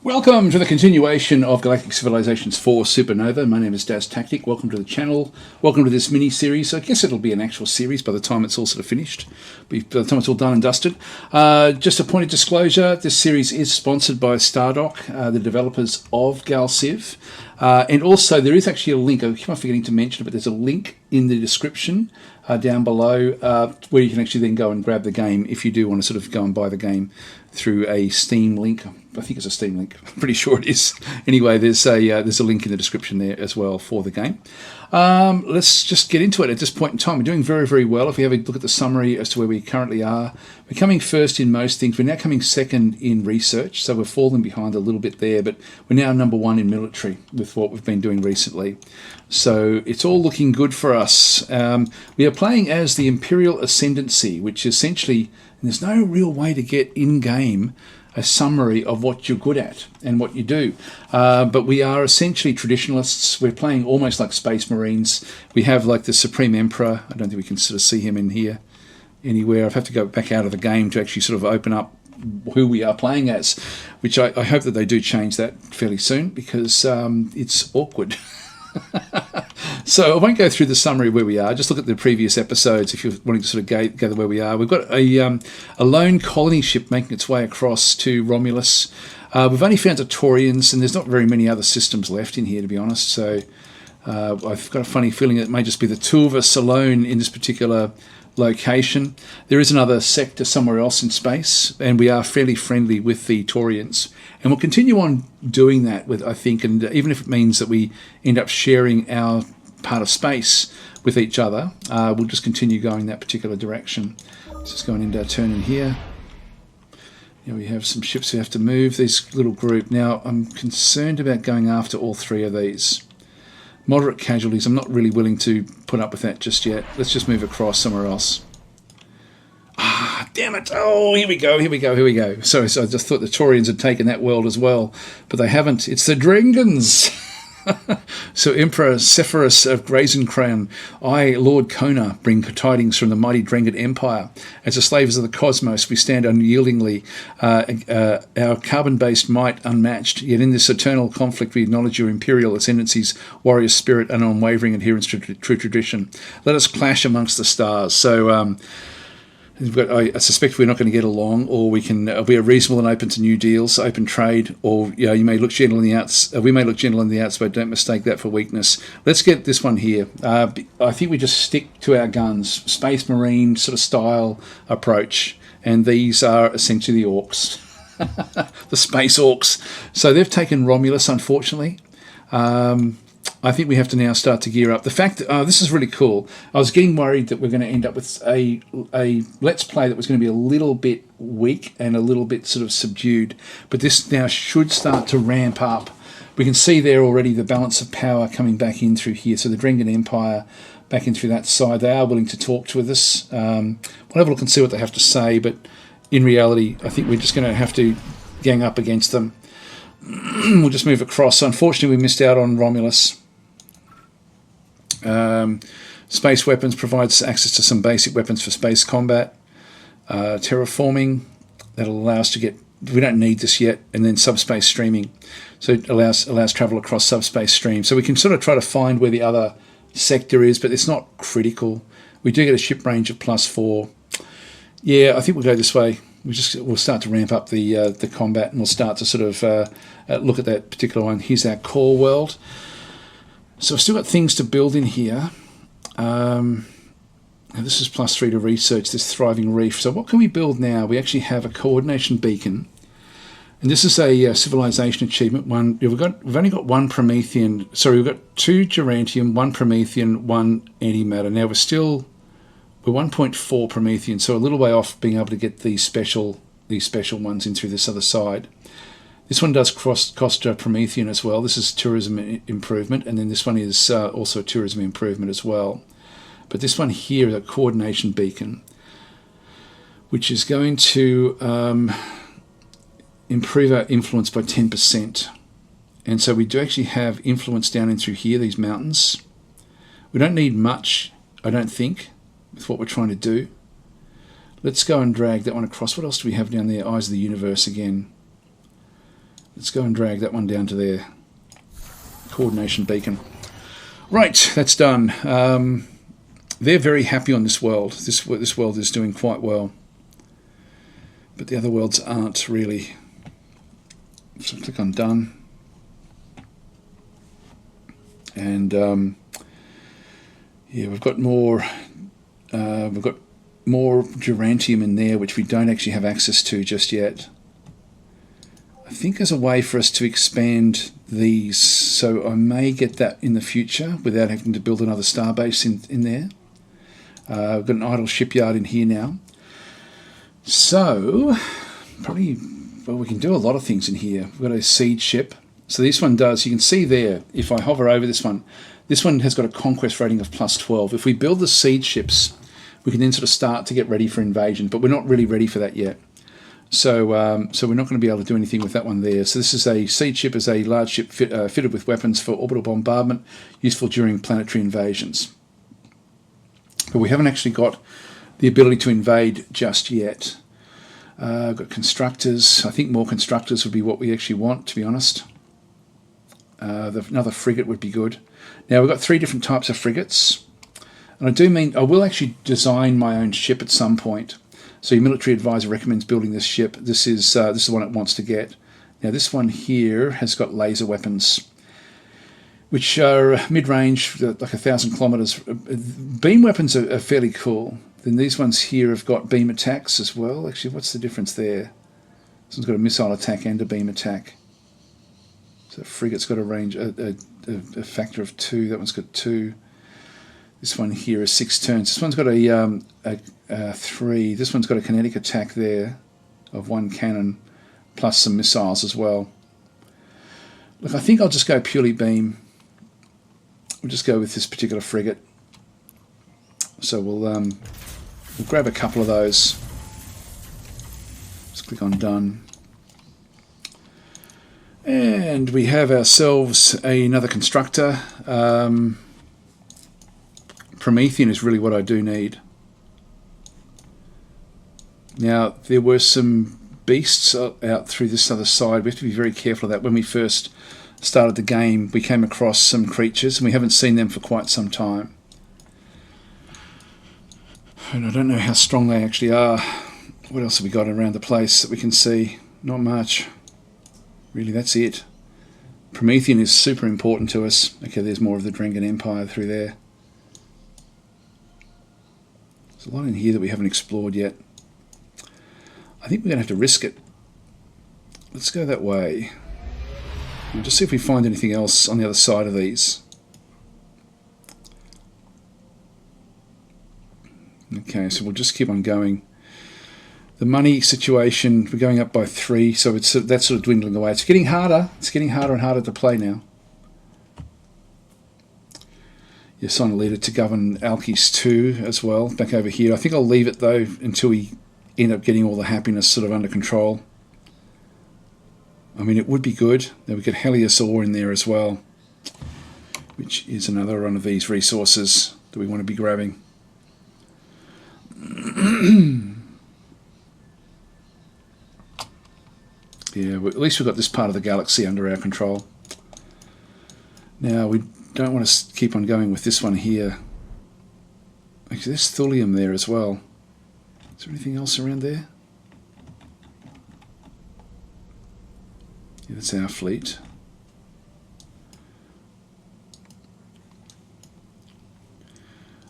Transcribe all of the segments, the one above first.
Welcome to the continuation of Galactic Civilizations 4 Supernova. My name is DasTactic. Welcome to the channel. Welcome to this mini-series. I guess it'll be an actual series by the time it's all sort of finished, by the time it's all done and dusted. Just a point of disclosure, this series is sponsored by Stardock, the developers of GalCiv. And also there is actually a link, I keep on forgetting to mention it, but there's a link in the description down below where you can actually then go and grab the game if you do want to sort of go and buy the game through a Steam link. I think it's a Steam link. I'm pretty sure it is. Anyway, there's a link in the description there as well for the game. Let's just get into it at this point in time. We're doing very, very well. If we have a look at the summary as to where we currently are, we're coming first in most things. We're now coming second in research, so we're falling behind a little bit there, but we're now number one in military with what we've been doing recently. So it's all looking good for us. We are playing as the Imperial Ascendancy, which essentially, and there's no real way to get in-game a summary of what you're good at and what you do. But we are essentially traditionalists. We're playing almost like Space Marines. We have like the Supreme Emperor. I don't think we can sort of see him in here anywhere. I'd have to go back out of the game to actually sort of open up who we are playing as, which I hope that they do change that fairly soon because it's awkward. So I won't go through the summary of where we are. Just look at the previous episodes if you're wanting to sort of gather where we are. We've got a lone colony ship making its way across to Romulus. We've only found Taurians, and there's not very many other systems left in here, to be honest. So I've got a funny feeling it may just be the two of us alone in this particular location. There is another sector somewhere else in space, and we are fairly friendly with the Taurians. And we'll continue on doing that, with I think, and even if it means that we end up sharing our part of space with each other, we'll just continue going that particular direction. Just going into our turn in here. We have some ships we have to move. This little group. Now, I'm concerned about going after all three of these. Moderate casualties, I'm not really willing to put up with that just yet. Let's just move across somewhere else. Ah, damn it. Oh, here we go. So I just thought the Taurians had taken that world as well, but they haven't. It's the Drengans. So Emperor Sepphoris of Brazencrown, I, Lord Kona, bring tidings from the mighty Drengan Empire. As the slaves of the cosmos, we stand unyieldingly, our carbon-based might unmatched. Yet in this eternal conflict, we acknowledge your imperial ascendancy's warrior spirit and unwavering adherence to true tradition. Let us clash amongst the stars. So I suspect we're not going to get along, or we are reasonable and open to new deals, open trade, or you may look gentle in the outs. We may look gentle in the outs, but don't mistake that for weakness. Let's get this one here. I think we just stick to our guns, Space Marine sort of style approach, and these are essentially the orcs, the space orcs. So they've taken Romulus, unfortunately. I think we have to now start to gear up. The fact that, this is really cool. I was getting worried that we're going to end up with a Let's Play that was going to be a little bit weak and a little bit sort of subdued. But this now should start to ramp up. We can see there already the balance of power coming back in through here. So the Drengan Empire back in through that side. They are willing to talk to us. We'll have a look and see what they have to say. But in reality, I think we're just going to have to gang up against them. We'll just move across. So unfortunately, we missed out on Romulus. Space weapons provides access to some basic weapons for space combat. Terraforming, that'll allow us to get, we don't need this yet, and then subspace streaming. So it allows travel across subspace stream. So we can sort of try to find where the other sector is, but it's not critical. We do get a ship range of +4. Yeah, I think we'll go this way. We'll start to ramp up the combat, and we'll start to sort of look at that particular one. Here's our core world. So I've still got things to build in here. This is +3 to research, this thriving reef. So what can we build now? We actually have a coordination beacon. And this is a civilization achievement. We've only got one Promethean. Sorry, we've got 2 Gerantium, 1 Promethean, 1 antimatter. Now we're 1.4 Promethean, so a little way off being able to get these special ones in through this other side. This one does cost Promethean as well. This is tourism improvement, and then this one is also a tourism improvement as well. But this one here is a coordination beacon, which is going to improve our influence by 10%. And so we do actually have influence down in through here, these mountains. We don't need much, I don't think, with what we're trying to do. Let's go and drag that one across. What else do we have down there? Eyes of the Universe again. Let's go and drag that one down to there. Coordination beacon. Right, that's done. They're very happy on this world. This world is doing quite well. But the other worlds aren't really. So click on done. And yeah, we've got more Durantium in there, which we don't actually have access to just yet. I think there's a way for us to expand these, so I may get that in the future without having to build another starbase in there. We've got an idle shipyard in here now. So, probably, well, we can do a lot of things in here. We've got a siege ship. So this one does, you can see there, if I hover over this one has got a conquest rating of +12. If we build the siege ships, we can then sort of start to get ready for invasion, but we're not really ready for that yet. So so we're not going to be able to do anything with that one there. So this is a siege ship, is a large ship fitted with weapons for orbital bombardment, useful during planetary invasions. But we haven't actually got the ability to invade just yet. I've got constructors. I think more constructors would be what we actually want, to be honest. Another frigate would be good. Now we've got 3 different types of frigates. And I will actually design my own ship at some point. So your military advisor recommends building this ship. This is the one it wants to get. Now this one here has got laser weapons, which are mid-range, like 1,000 kilometers. Beam weapons are fairly cool. Then these ones here have got beam attacks as well. Actually, what's the difference there? This one's got a missile attack and a beam attack. So the frigate's got a range, a factor of 2. That one's got 2. This one here is 6 turns. This one's got a 3. This one's got a kinetic attack there of 1 cannon, plus some missiles as well. Look, I think I'll just go purely beam. We'll just go with this particular frigate. So we'll grab a couple of those. Just click on done. And we have ourselves another constructor. Promethean is really what I do need. Now, there were some beasts out through this other side. We have to be very careful of that. When we first started the game, we came across some creatures, and we haven't seen them for quite some time. And I don't know how strong they actually are. What else have we got around the place that we can see? Not much. Really, that's it. Promethean is super important to us. Okay, there's more of the Drengan Empire through there. There's a lot in here that we haven't explored yet. I think we're going to have to risk it. Let's go that way. And just see if we find anything else on the other side of these. Okay, so we'll just keep on going. The money situation, we're going up by 3, so that's sort of dwindling away. It's getting harder. It's getting harder and harder to play now. You assign a leader to govern Alkes 2 as well, back over here. I think I'll leave it, though, until we end up getting all the happiness sort of under control. I mean, it would be good. Then we get Helios ore in there as well, which is another one of these resources that we want to be grabbing. Yeah, well, at least we've got this part of the galaxy under our control. Now, we don't want to keep on going with this one here. Actually, there's thulium there as well. Is there anything else around there? Yeah, that's our fleet.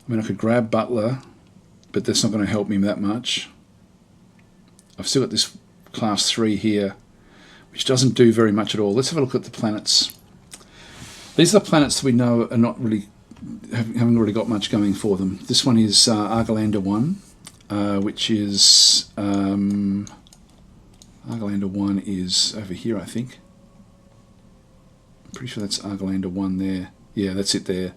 I mean, I could grab Butler, but that's not going to help me that much. I've still got this class 3 here, which doesn't do very much at all. Let's have a look at the planets. These are the planets that we know are not really, haven't really got much going for them. This one is Argolander 1, which is Argolander 1 is over here, I think. I'm pretty sure that's Argolander 1 there. Yeah, that's it there.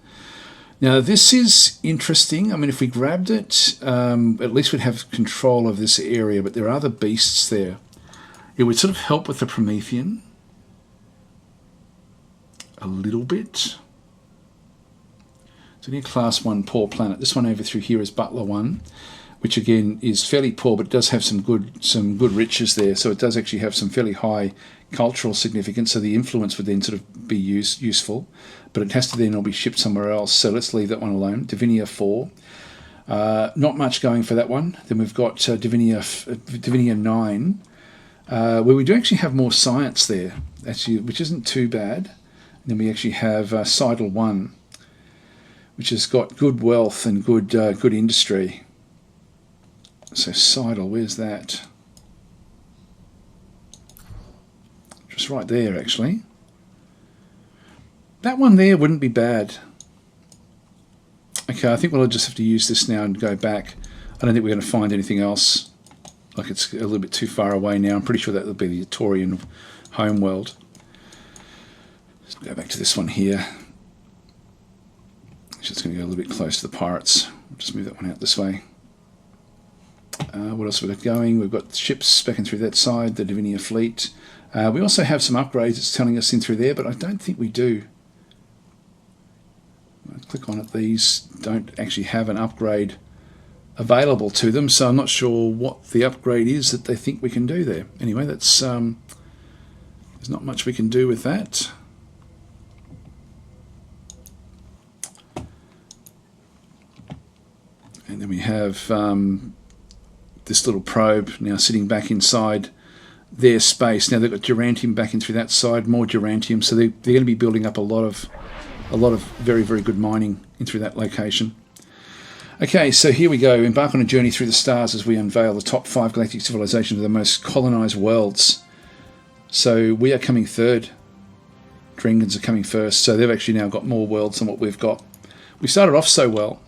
Now this is interesting. I mean, if we grabbed it, at least we'd have control of this area, but there are other beasts there. It would sort of help with the Promethean a little bit. It's only a class 1 poor planet. This one over through here is Butler 1, which again is fairly poor, but it does have some good riches there. So it does actually have some fairly high cultural significance. So the influence would then sort of be useful, but it has to then all be shipped somewhere else. So let's leave that one alone. Divinia 4. Not much going for that one. Then we've got Divinia 9, where we do actually have more science there, actually, which isn't too bad. And then we actually have Sidle 1, which has got good wealth and good industry. So Sidle, where's that? Just right there, actually. That one there wouldn't be bad. Okay, I think we'll just have to use this now and go back. I don't think we're going to find anything else. Like, it's a little bit too far away now. I'm pretty sure that will be the Torian homeworld. Let's go back to this one here. Just going to go a little bit close to the pirates. We'll just move that one out this way. What else have we got going? We've got ships back in through that side, the Divinia fleet. We also have some upgrades it's telling us in through there, but I don't think we do. I'll click on it. These don't actually have an upgrade available to them, so I'm not sure what the upgrade is that they think we can do there. Anyway, that's there's not much we can do with that. And then we have this little probe now sitting back inside their space. Now they've got Durantium back in through that side, more Durantium, so they're going to be building up a lot of very, very good mining in through that location. Okay, so here we go. Embark on a journey through the stars as we unveil the top 5 galactic civilizations of the most colonized worlds. So we are coming third. Dringans are coming first, so they've actually now got more worlds than what we've got. We started off so well.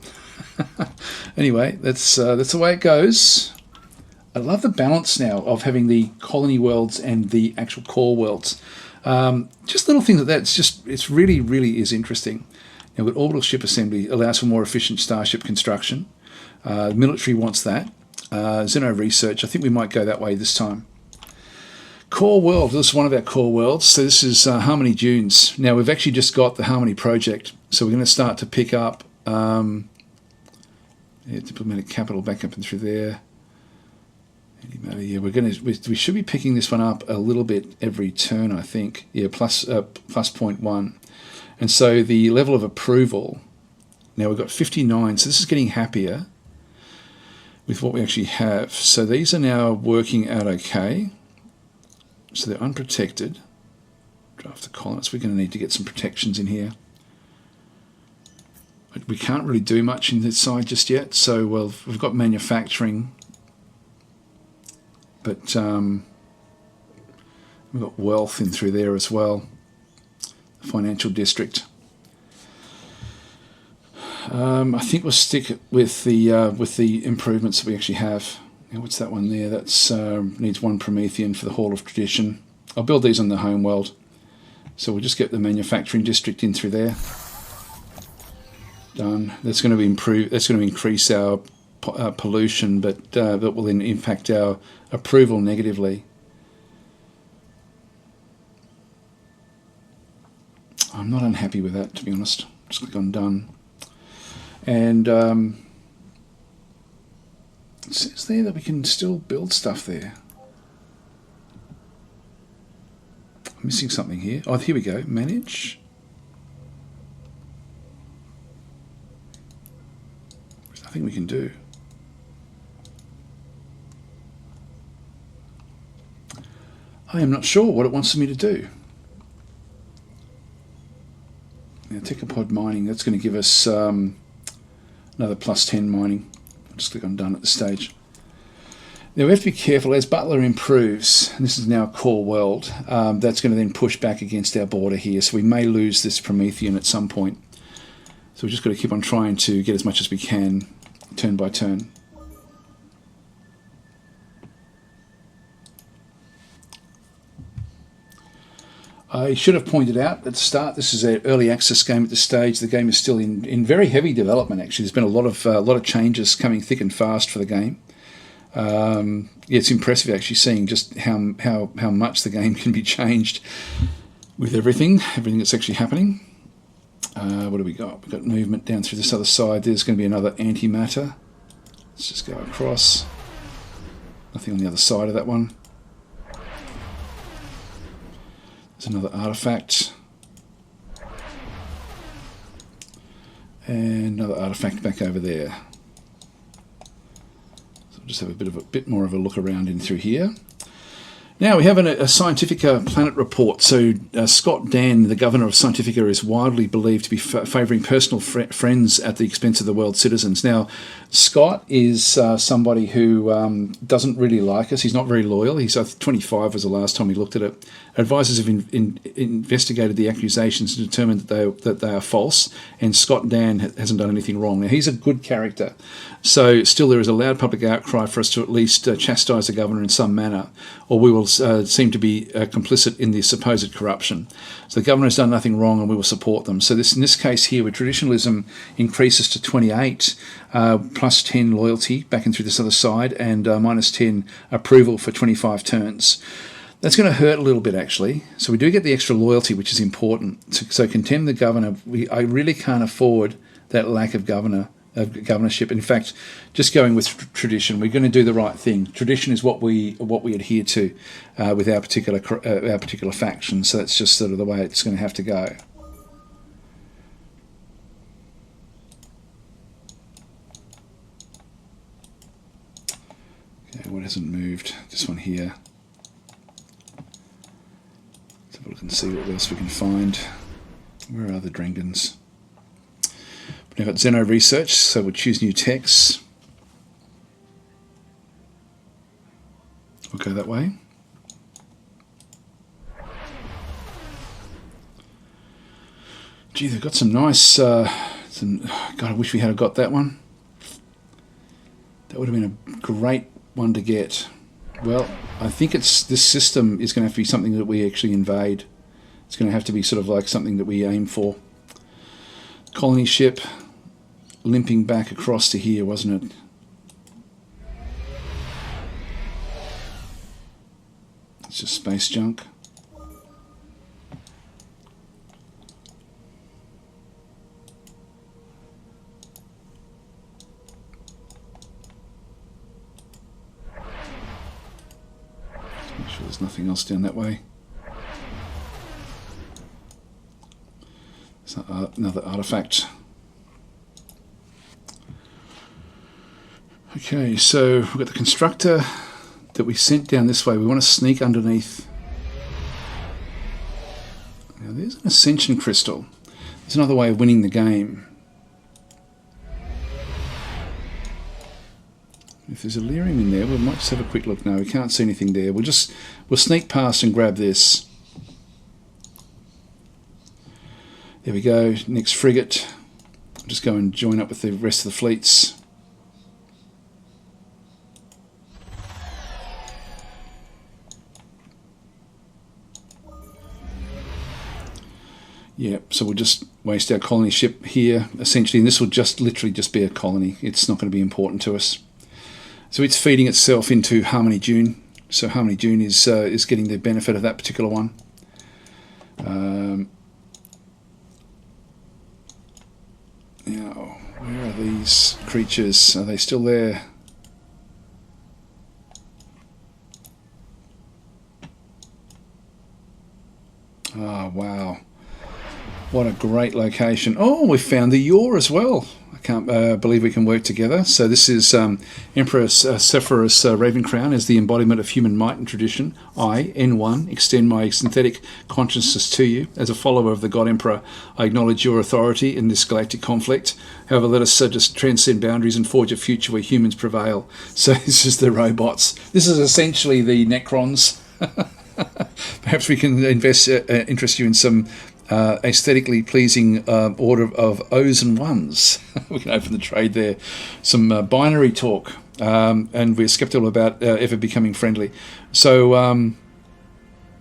Anyway, that's the way it goes. I love the balance now of having the colony worlds and the actual core worlds. Just little things like that. It's really, really is interesting. Now, with orbital ship assembly allows for more efficient starship construction. The military wants that. Xeno research, I think we might go that way this time. Core world, this is one of our core worlds. So this is Harmony Dunes. Now, we've actually just got the Harmony project. So we're going to start to pick up diplomatic capital back up and through there. Yeah, we should be picking this one up a little bit every turn, I think. Yeah, plus 0.1. And so the level of approval, now we've got 59, so this is getting happier with what we actually have. So these are now working out okay. So they're unprotected. Draft the colonists. We're going to need to get some protections in here. We can't really do much in this side just yet. So, well, we've got manufacturing. But we've got wealth in through there as well. The financial district. I think we'll stick with the improvements that we actually have. Now, what's that one there? That's needs 1 Promethean for the Hall of Tradition. I'll build these on the home world. So we'll just get the manufacturing district in through there. Done. That's going to improve. That's going to increase our pollution, but that will then impact our approval negatively. I'm not unhappy with that, to be honest. Just click on done. And it says there that we can still build stuff there. I'm missing something here. Oh, here we go. Manage. There's nothing we can do. I am not sure what it wants me to do. Now, Techopod mining, that's going to give us another plus 10 mining. I'll just click on done at this stage. Now we have to be careful as Butler improves, and this is now a core world, that's going to then push back against our border here, so we may lose this Promethean at some point. So we've just got to keep on trying to get as much as we can, turn by turn. I should have pointed out at the start, this is an early access game at this stage. The game is still in very heavy development, actually. There's been a lot of changes coming thick and fast for the game. Yeah, it's impressive actually seeing just how much the game can be changed with everything that's actually happening. What do we got? We've got movement down through this other side. There's going to be another antimatter. Let's just go across. Nothing on the other side of that one. There's another artifact. And another artifact back over there. So we'll just have a bit more of a look around in through here. Now we have a Scientifica Planet report. So Scott Dan, the governor of Scientifica, is widely believed to be favouring personal friends at the expense of the world's citizens. Now, Scott is somebody who doesn't really like us. He's not very loyal. He's 25 was the last time we looked at it. Advisors have investigated the accusations and determined that they are false, and Scott Dan hasn't done anything wrong. Now, he's a good character. So still there is a loud public outcry for us to at least chastise the governor in some manner, or we will seem to be complicit in the supposed corruption. So the governor has done nothing wrong and we will support them. So in this case here, where traditionalism increases to 28, plus 10 loyalty back in through this other side, and minus 10 approval for 25 turns. That's going to hurt a little bit, actually. So we do get the extra loyalty, which is important. So contemn the governor. I really can't afford that lack of governorship. In fact, just going with tradition, we're going to do the right thing. Tradition is what we adhere to with our particular faction. So that's just sort of the way it's going to have to go. Okay, what hasn't moved? This one here. Let's have a look and see what else we can find. Where are the Drengans? We've got Xeno Research, so we'll choose new texts. We'll go that way. Gee, they've got some nice... God, I wish we had got that one. That would have been a great one to get. Well, I think this system is going to have to be something that we actually invade. It's going to have to be sort of like something that we aim for. Colony ship limping back across to here, wasn't it? It's just space junk. Make sure there's nothing else down that way. There's another artifact. Okay, so we've got the constructor that we sent down this way. We want to sneak underneath. Now there's an ascension crystal. There's another way of winning the game. If there's a lyrium in there, we might just have a quick look. No, we can't see anything there. We'll sneak past and grab this. There we go. Next frigate. I'll just go and join up with the rest of the fleets. Yeah, so we'll just waste our colony ship here, essentially, and this will literally just be a colony. It's not going to be important to us. So it's feeding itself into Harmony Dune. So Harmony Dune is getting the benefit of that particular one. Now, where are these creatures? Are they still there? Oh, wow. What a great location. Oh, we found the Yor as well. I can't believe we can work together. So this is Emperor Sepphoris Ravencrown as the embodiment of human might and tradition. I, N1, extend my synthetic consciousness to you. As a follower of the God Emperor, I acknowledge your authority in this galactic conflict. However, let us just transcend boundaries and forge a future where humans prevail. So this is the robots. This is essentially the Necrons. Perhaps we can interest you in some aesthetically pleasing order of O's and ones. We can open the trade there. Some binary talk, and we're skeptical about ever becoming friendly. So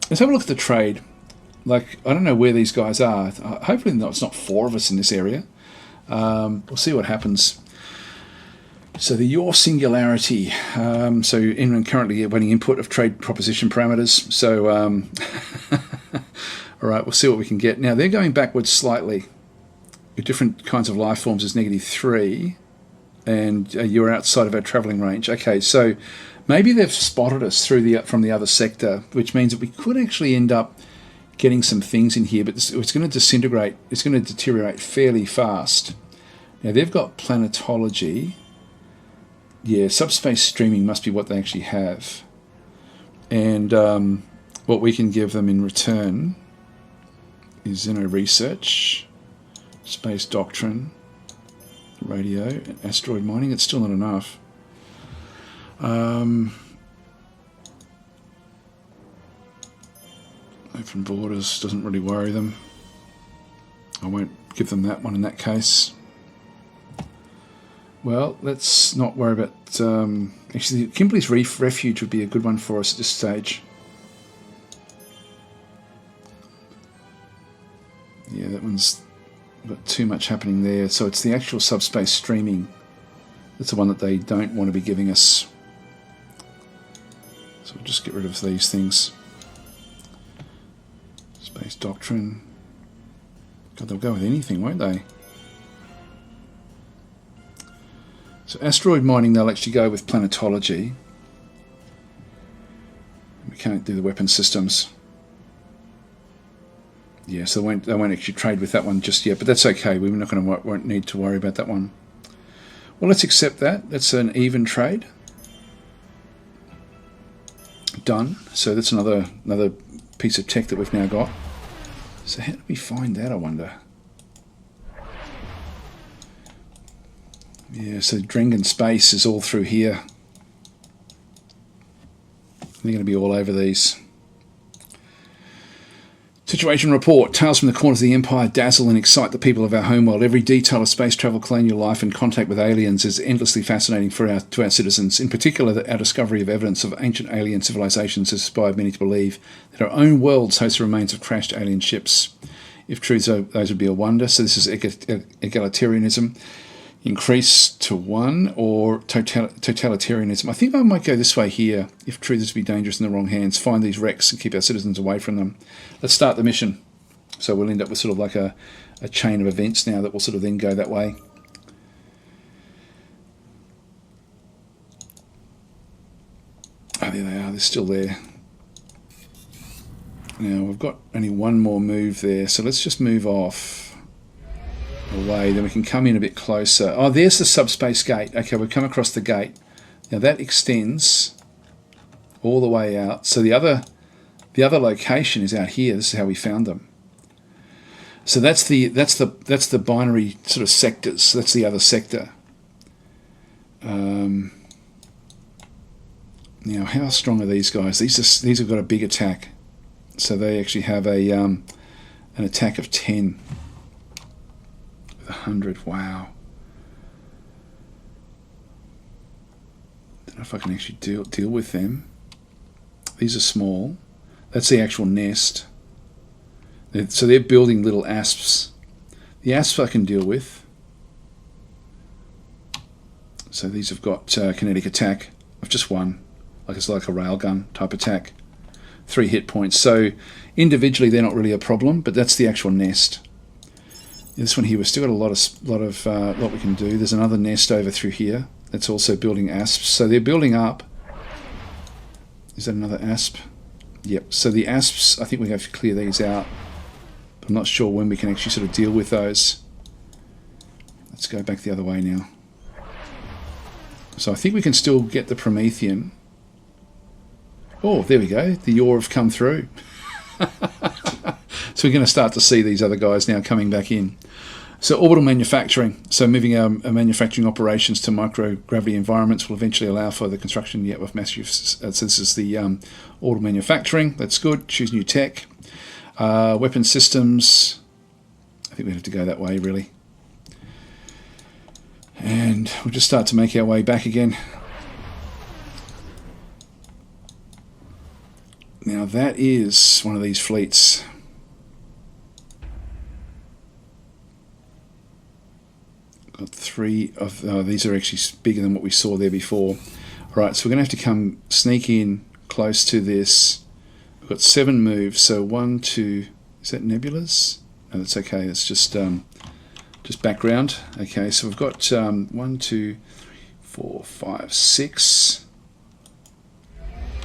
let's have a look at the trade. Like, I don't know where these guys are. Hopefully it's not 4 of us in this area. We'll see what happens. So the Yor Singularity. So Enron currently awaiting input of trade proposition parameters. So all right, we'll see what we can get. Now they're going backwards slightly. With different kinds of life forms is -3. and you're outside of our travelling range. Okay, so maybe they've spotted us from the other sector, which means that we could actually end up getting some things in here, but it's going to disintegrate. It's going to deteriorate fairly fast. Now they've got planetology. Yeah, subspace streaming must be what they actually have, and what we can give them in return is research, space doctrine, radio, and asteroid mining. It's still not enough. Open borders doesn't really worry them. I won't give them that one in that case. Well, let's not worry about... actually, Kimberley's Reef Refuge would be a good one for us at this stage. Yeah, that one's got too much happening there. So it's the actual subspace streaming that's the one that they don't want to be giving us. So we'll just get rid of these things. Space doctrine. God, they'll go with anything, won't they? So asteroid mining, they'll actually go with planetology. We can't do the weapon systems. Yeah, so they won't actually trade with that one just yet, but that's okay. We're not going to won't need to worry about that one. Well, let's accept that. That's an even trade. Done. So that's another piece of tech that we've now got. So how do we find that, I wonder? Yeah, so Drengen space is all through here. They're going to be all over these. Situation report. Tales from the corners of the Empire dazzle and excite the people of our homeworld. Every detail of space travel, colonial life and contact with aliens is endlessly fascinating to our citizens. In particular, our discovery of evidence of ancient alien civilizations has inspired many to believe that our own worlds host the remains of crashed alien ships. If true, those would be a wonder. So this is egalitarianism. Increase to 1 or totalitarianism. I think I might go this way here. If true, this would be dangerous in the wrong hands. Find these wrecks and keep our citizens away from them. Let's start the mission. So we'll end up with sort of like a chain of events now that will sort of then go that way. Oh, there they are. They're still there. Now we've got only one more move there. So let's just move off. Away, then we can come in a bit closer. Oh, there's the subspace gate. Okay, we've come across the gate. Now that extends all the way out. So the other location is out here. This is how we found them. So that's the binary sort of sectors. That's the other sector. Now, how strong are these guys? These have got a big attack. So they actually have an attack of 10. 100, wow. Don't know if I can actually deal with them. These are small. That's the actual nest. So they're building little asps. The asps I can deal with. So these have got kinetic attack of just 1. Like it's like a railgun type attack. 3 hit points. So individually they're not really a problem, but that's the actual nest. This one here, we've still got a lot we can do. There's another nest over through here that's also building asps. So they're building up. Is that another asp? Yep. So the asps, I think we have to clear these out. But I'm not sure when we can actually sort of deal with those. Let's go back the other way now. So I think we can still get the Promethean. Oh, there we go. The Yor have come through. So we're going to start to see these other guys now coming back in. So orbital manufacturing. So moving our manufacturing operations to microgravity environments will eventually allow for the construction of massive... So this is the orbital manufacturing. That's good. Choose new tech. Weapon systems. I think we have to go that way, really. And we'll just start to make our way back again. Now that is one of these fleets. Got 3 of these are actually bigger than what we saw there before. Alright, so we're going to have to come sneak in close to this. We've got 7 moves, so 1, 2, is that nebulas? No, that's okay, it's just just background. Okay, so we've got 1, 2, 3, 4, 5, 6.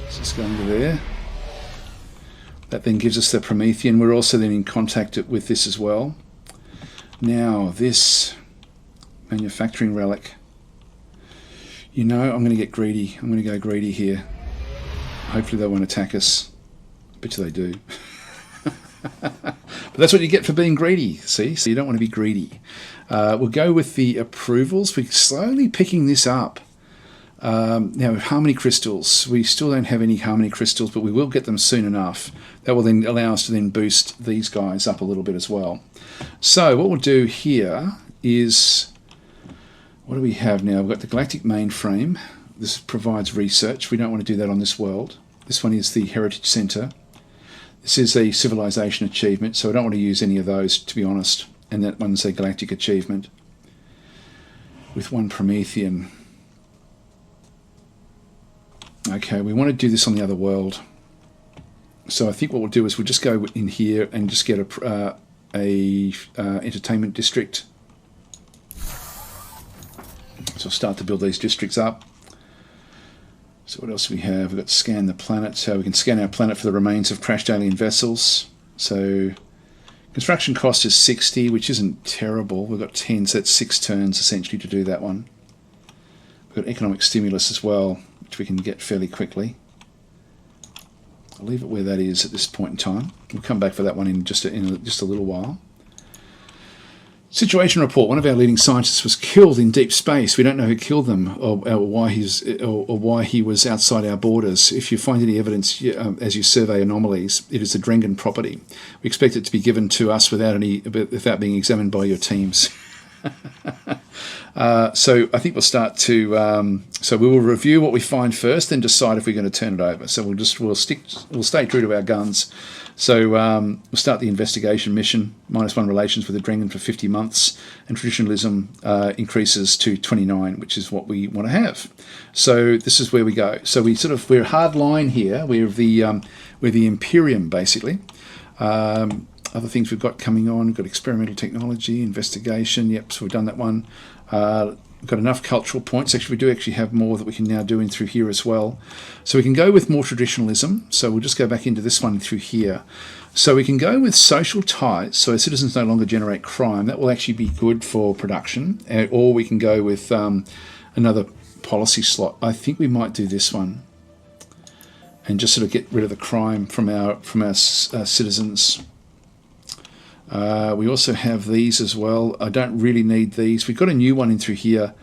Let's just go under there. That then gives us the Promethean. We're also then in contact with this as well. Now, this manufacturing relic. You know, I'm going to get greedy. I'm going to go greedy here. Hopefully they won't attack us. I bet you they do. But that's what you get for being greedy, see? So you don't want to be greedy. We'll go with the approvals. We're slowly picking this up. Now, harmony crystals. We still don't have any harmony crystals, but we will get them soon enough. That will then allow us to then boost these guys up a little bit as well. So what we'll do here is, what do we have now? We've got the Galactic Mainframe. This provides research. We don't want to do that on this world. This one is the Heritage Center. This is a civilization achievement, so I don't want to use any of those, to be honest. And that one's a galactic achievement with 1 Promethean. Okay, we want to do this on the other world. So I think what we'll do is we'll just go in here and just get a entertainment district. So I'll start to build these districts up. So what else do we have? We've got to scan the planet. So we can scan our planet for the remains of crashed alien vessels. So construction cost is 60, which isn't terrible. We've got 10, so that's 6 turns essentially to do that one. We've got economic stimulus as well, which we can get fairly quickly. I'll leave it where that is at this point in time. We'll come back for that one in just a little while. Situation report. One of our leading scientists was killed in deep space. We don't know who killed them or why he was outside our borders. If you find any evidence as you survey anomalies, it is a Drengen property. We expect it to be given to us without being examined by your teams. So I think we'll start to. So we will review what we find first, then decide if we're going to turn it over. So we'll stay true to our guns. So we'll start the investigation mission. -1 relations with the Drengen for 50 months, and traditionalism increases to 29, which is what we want to have. So this is where we go. So we're hard line here. We're the Imperium basically. Other things we've got coming on. We've got experimental technology, investigation. Yep, so we've done that one. We've got enough cultural points. Actually, we do actually have more that we can now do in through here as well. So we can go with more traditionalism. So we'll just go back into this one through here. So we can go with social ties. So our citizens no longer generate crime. That will actually be good for production. Or we can go with another policy slot. I think we might do this one. And just sort of get rid of the crime from our citizens. We also have these as well. I don't really need these. We've got a new one in through here,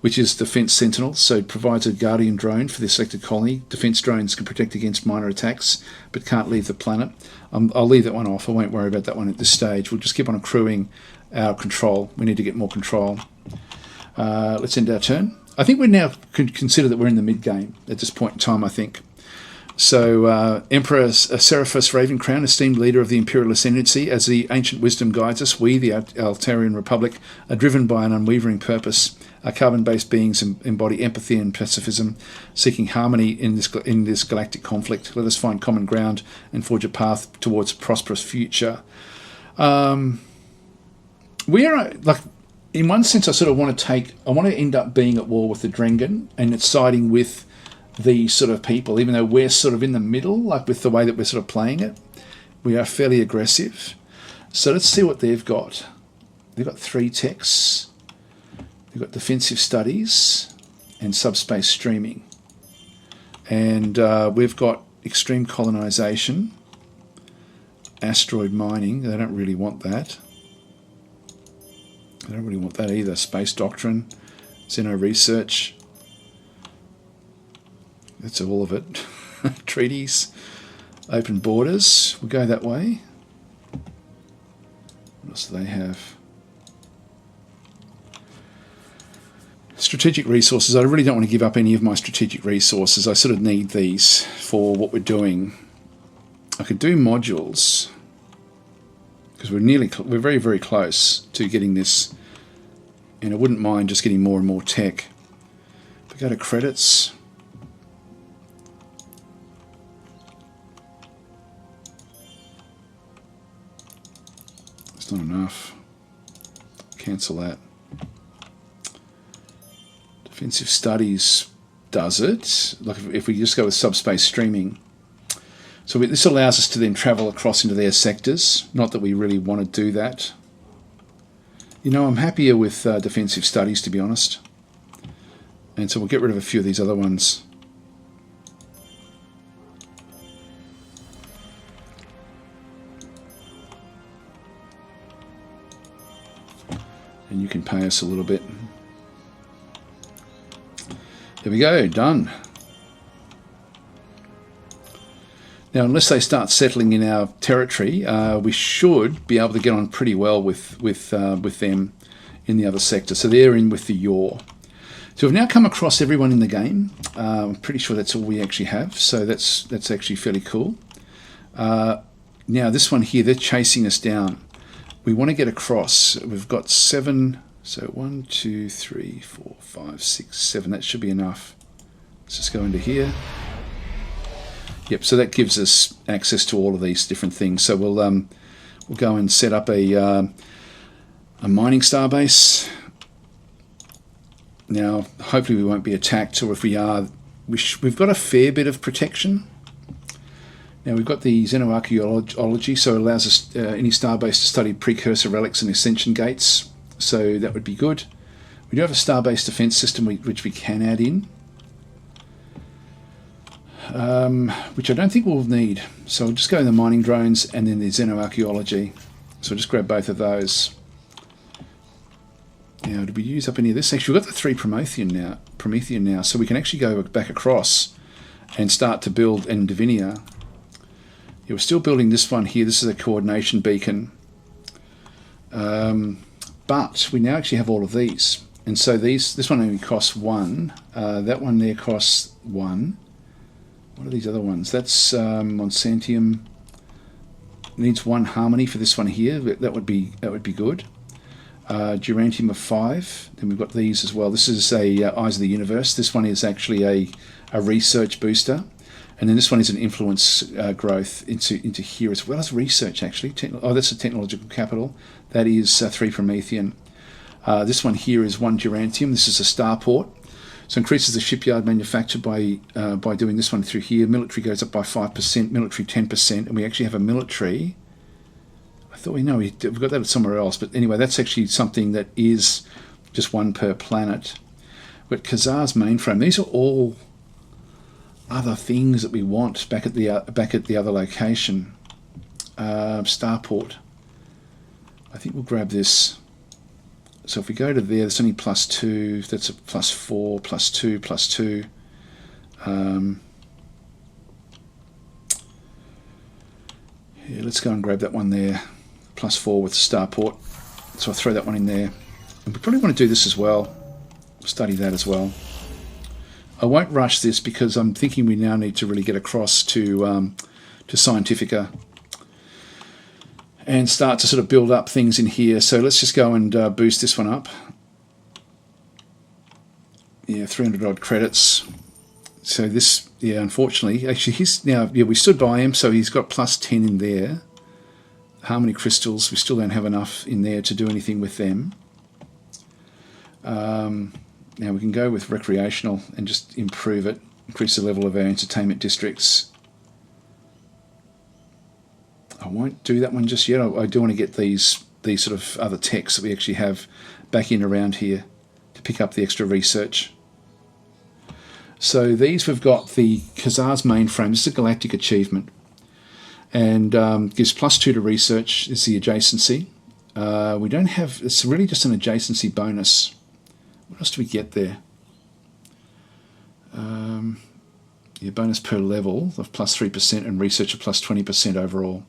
which is Defense Sentinel. So it provides a guardian drone for the selected colony. Defense drones can protect against minor attacks, but can't leave the planet. I'll leave that one off. I won't worry about that one at this stage. We'll just keep on accruing our control. We need to get more control. Let's end our turn. I think we now could consider that we're in the mid-game at this point in time, I think. So Emperor Seraphus Ravencrown, esteemed leader of the Imperial Ascendancy, as the ancient wisdom guides us, we, the Altarian Republic, are driven by an unwavering purpose. Our carbon-based beings embody empathy and pacifism, seeking harmony in this galactic conflict. Let us find common ground and forge a path towards a prosperous future. We are like, in one sense, I want to end up being at war with the Drengen, and it's siding with these sort of people, even though we're sort of in the middle, like with the way that we're sort of playing it. We are fairly aggressive. So let's see what they've got. They've got 3 techs. They've got defensive studies and subspace streaming. And we've got extreme colonization, asteroid mining. They don't really want that. They don't really want that either. Space doctrine, xeno research. That's all of it. Treaties, open borders. We'll go that way. What else do they have? Strategic resources. I really don't want to give up any of my strategic resources. I sort of need these for what we're doing. I could do modules because we're very, very close to getting this, and I wouldn't mind just getting more and more tech. If we go to credits. Not enough. cancel that. Defensive studies does it. Like if we just go with subspace streaming. So this allows us to then travel across into their sectors. Not that we really want to do that. You know, I'm happier with defensive studies, to be honest. And so we'll get rid of a few of these other ones. And you can pay us a little bit. There we go, done. Now, unless they start settling in our territory, we should be able to get on pretty well with them in the other sector. So they're in with the yaw. So we've now come across everyone in the game. I'm pretty sure that's all we actually have. So that's actually fairly cool. Now this one here, they're chasing us down. We want to get across. We've got 7. So 1, 2, 3, 4, 5, 6, 7. That should be enough. Let's just go into here. Yep. So that gives us access to all of these different things. So we'll go and set up a mining starbase. Now, hopefully, we won't be attacked, or if we are, we've got a fair bit of protection. Now we've got the xenoarchaeology, so it allows us any starbase to study precursor relics and ascension gates. So that would be good. We do have a starbase defense system which we can add in, which I don't think we'll need. So we'll just go in the mining drones and then the xenoarchaeology. So we'll just grab both of those. Now, did we use up any of this? Actually, we've got the 3 Promethean now, so we can actually go back across and start to build in Divinia. Yeah, we're still building this one here. This is a coordination beacon. But we now actually have all of these. And so this one only costs 1. That one there costs 1. What are these other ones? That's Monsantium. Needs 1 harmony for this one here. That would be good. Durantium of 5. Then we've got these as well. This is a Eyes of the Universe. This one is actually a research booster. And then this one is an influence growth into here as well as research, actually. That's a technological capital. That is 3 Promethean. This one here is 1 Durantium. This is a starport. So increases the shipyard manufacture by doing this one through here. Military goes up by 5%, military 10%, and we actually have a military. I thought we've got that somewhere else, but anyway, that's actually something that is just 1 per planet. But Khazar's mainframe, these are all other things that we want back at the other location. Starport. I think we'll grab this. So if we go to there, it's only +2. That's a +4, +2, +2. Yeah, let's go and grab that one there. +4 with the starport. So I'll throw that one in there. And we probably want to do this as well. Study that as well. I won't rush this because I'm thinking we now need to really get across to Scientifica and start to sort of build up things in here. So let's just go and boost this one up. Yeah, 300 odd credits. So this, yeah, unfortunately, actually he's now, yeah, we stood by him, so he's got +10 in there. Harmony crystals, we still don't have enough in there to do anything with them. Now we can go with recreational and just improve it, increase the level of our entertainment districts. I won't do that one just yet. I do want to get these sort of other techs that we actually have back in around here to pick up the extra research. So these, we've got the Khazar's mainframe. This is a galactic achievement, and gives +2 to research. Is the adjacency. We don't have. It's really just an adjacency bonus. What else do we get there? Yeah, bonus per level of +3% and research of +20% overall.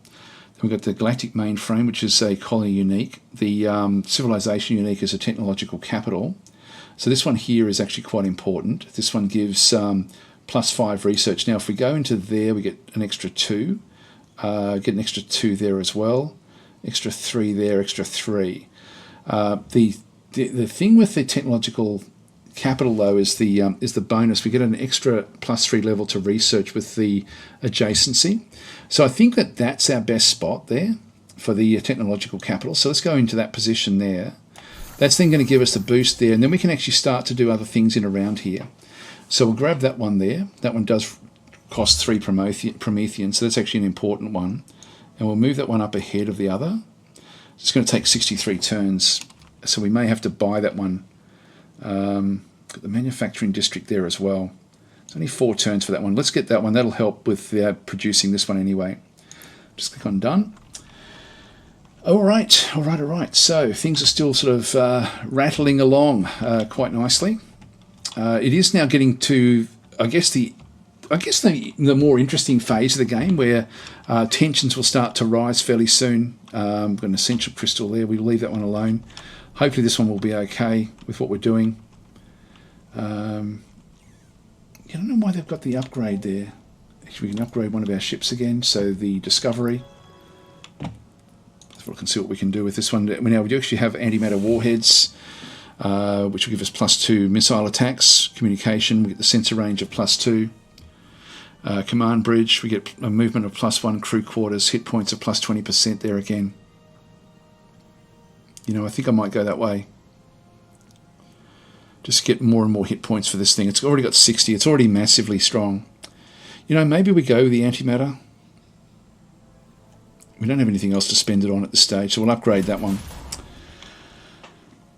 Then we've got the galactic mainframe, which is a colony unique. The civilization unique is a technological capital. So this one here is actually quite important. This one gives +5 research. Now if we go into there, we get an extra 2. Get an extra 2 there as well. Extra 3 there, extra 3. The thing with the technological capital though is the bonus. We get an extra +3 level to research with the adjacency. So I think that's our best spot there for the technological capital. So let's go into that position there. That's then going to give us the boost there, and then we can actually start to do other things in around here. So we'll grab that one there. That one does cost 3 Promethean, so that's actually an important one. And we'll move that one up ahead of the other. It's going to take 63 turns, so we may have to buy that one. Got the manufacturing district there as well. It's only 4 turns for that one. Let's get that one. That'll help with producing this one anyway. Just click on done. All right. So things are still sort of rattling along quite nicely. It is now getting to, I guess the more interesting phase of the game, where tensions will start to rise fairly soon. We've got an essential crystal there. We'll leave that one alone. Hopefully this one will be okay with what we're doing. I don't know why they've got the upgrade there. Actually, we can upgrade one of our ships again. So the Discovery. We can see what we can do with this one. Now we do actually have antimatter warheads, which will give us +2 missile attacks, communication. We get the sensor range of +2. Command bridge, we get a movement of +1, crew quarters, hit points of +20% there again. I think I might go that way. Just get more and more hit points for this thing. It's already got 60. It's already massively strong. Maybe we go with the antimatter. We don't have anything else to spend it on at this stage, so we'll upgrade that one.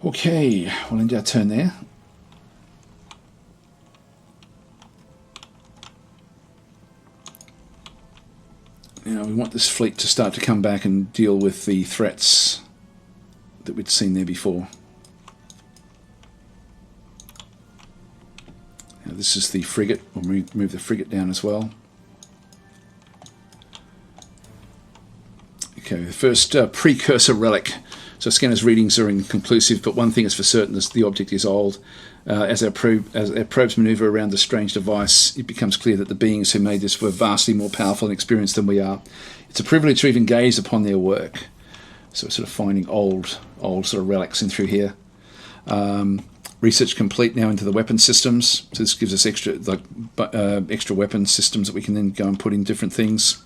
Okay, we'll end our turn there. Now we want this fleet to start to come back and deal with the threats that we'd seen there before. Now this is the frigate. We'll move the frigate down as well. Okay, the first precursor relic. So scanner's readings are inconclusive, but one thing is for certain: the object is old. As our probes maneuver around the strange device, it becomes clear that the beings who made this were vastly more powerful and experienced than we are. It's a privilege to even gaze upon their work. So we're sort of finding old sort of relics in through here. Research complete now into the weapon systems. So this gives us extra weapon systems that we can then go and put in different things.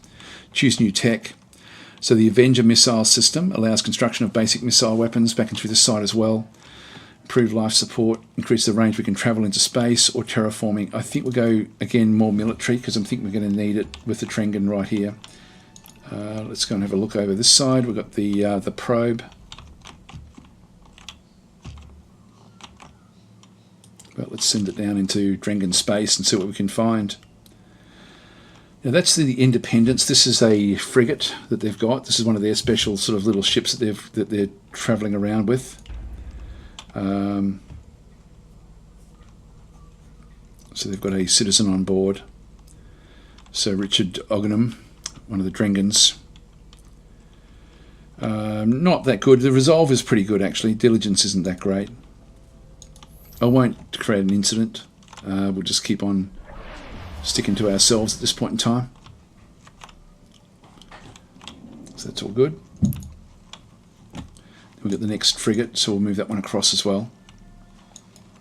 Choose new tech. So the Avenger missile system allows construction of basic missile weapons back and through the site as well. Improve life support, increase the range we can travel into space, or terraforming. I think we'll go, again, more military, because I think we're going to need it with the Trengan right here. Let's go and have a look over this side. We've got the probe. But let's send it down into Drengan space and see what we can find. Now that's the Independence. This is a frigate that they've got. This is one of their special sort of little ships that they're travelling around with. So they've got a citizen on board. Sir Richard Ogdenham, one of the Drengans. Not that good. The resolve is pretty good, actually. Diligence isn't that great. I won't create an incident. We'll just keep on sticking to ourselves at this point in time. So that's all good. We've got the next frigate, so we'll move that one across as well.